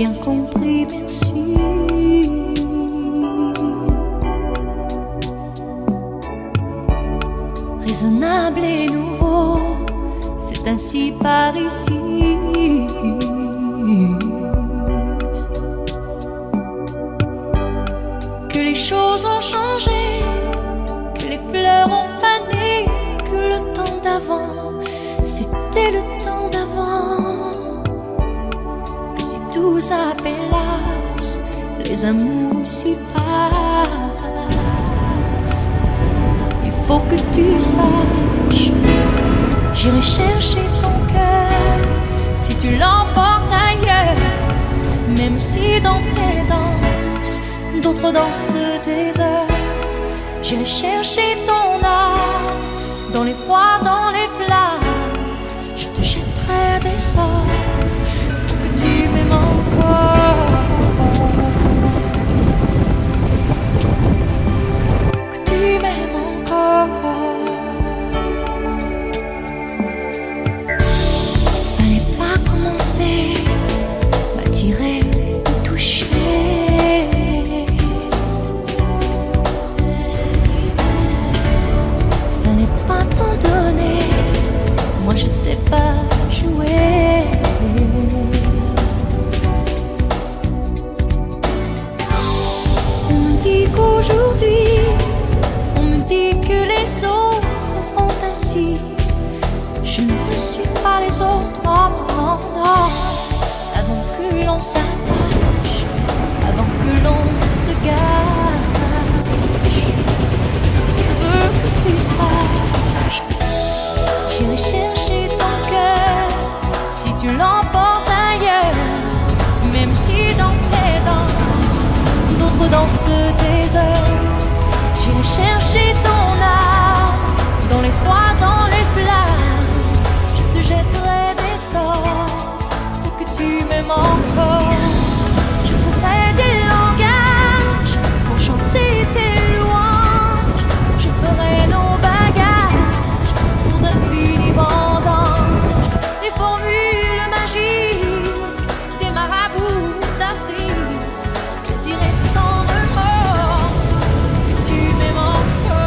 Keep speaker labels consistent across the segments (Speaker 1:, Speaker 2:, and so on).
Speaker 1: bien compris, merci. Raisonnable et nouveau, c'est ainsi par ici. Que les choses ont changé, que les fleurs ont fané, que le temps d'avant, c'était le temps d'avant. Que si tout s'appelasse, les amours s'y passent. Il faut que tu saches, j'irai chercher ton cœur si tu l'emportes ailleurs. Même si dans tes danses, d'autres dansent des heures. J'irai chercher ton âme dans les froids, dans les flammes. Je te jetterai des sorts pour que tu m'aimes encore. Que tu m'aimes encore. Fallait pas commencer, m'attirer, me toucher. Fallait pas t'en donner, moi je sais pas jouer. On me dit qu'aujourd'hui, on me dit que les autres font ainsi. Je ne suis pas les autres, non, non, non. Avant que l'on s'attache, avant que l'on se gâche, je veux que tu saches, j'irai chercher ton cœur si tu l'emportes ailleurs. Même si dans tes danses, d'autres dansent des heures. J'irai chercher ton âme dans les froids, dans les flammes. Je te jetterai des sorts pour que tu m'aimes encore. Je trouverai des langages pour chanter tes louanges. Je ferai nos bagages pour d'infinis vendanges. Les formules magiques des marabouts d'Afrique, je dirai sans remords que tu m'aimes encore.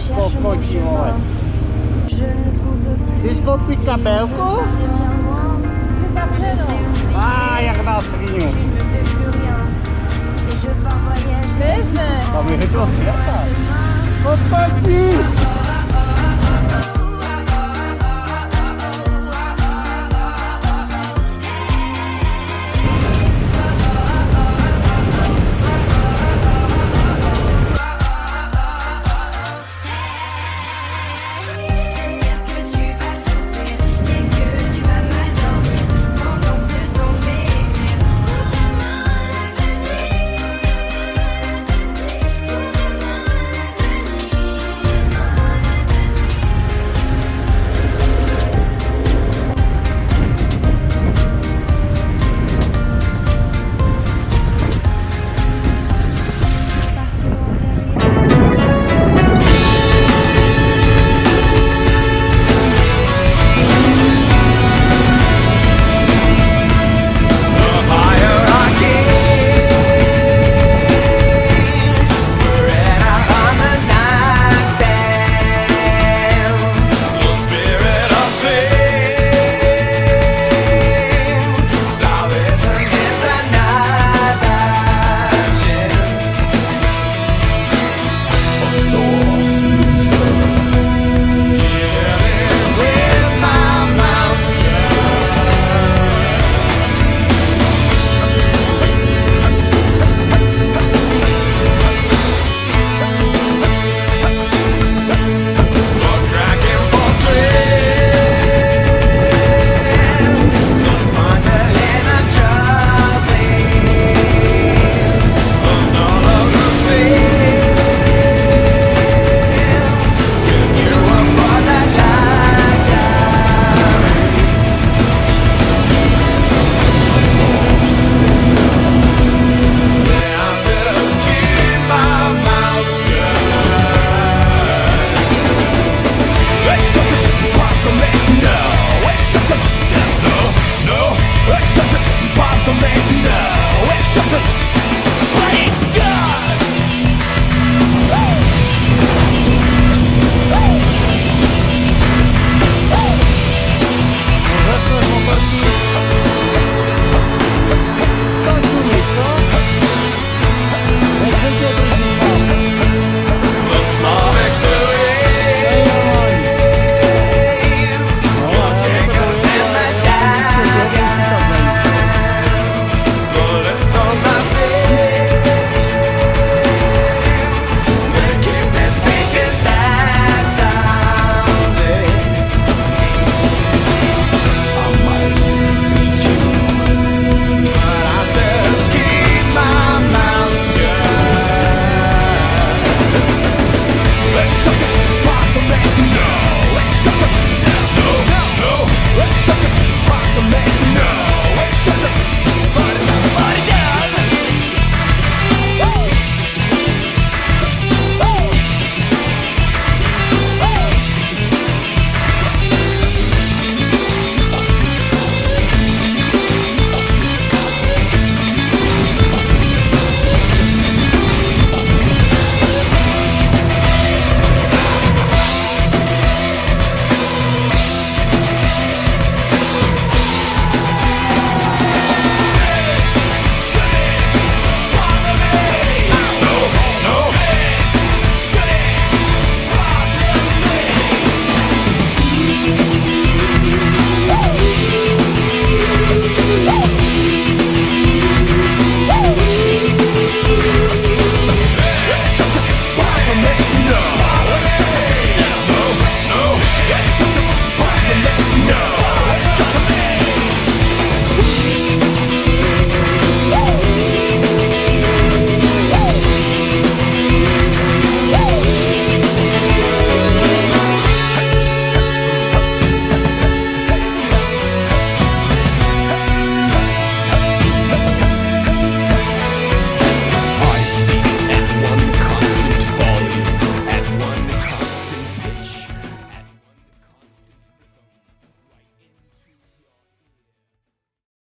Speaker 1: cherche mon chemin. Je ne trouve plus.
Speaker 2: Wiesz, po kabelku?
Speaker 1: Bien loin.
Speaker 2: A, jak na streamu.
Speaker 1: Je ne fais plus rien. Et je pars voyager.
Speaker 2: Mamy chyba świata.
Speaker 1: Demain,
Speaker 2: Chłopaki!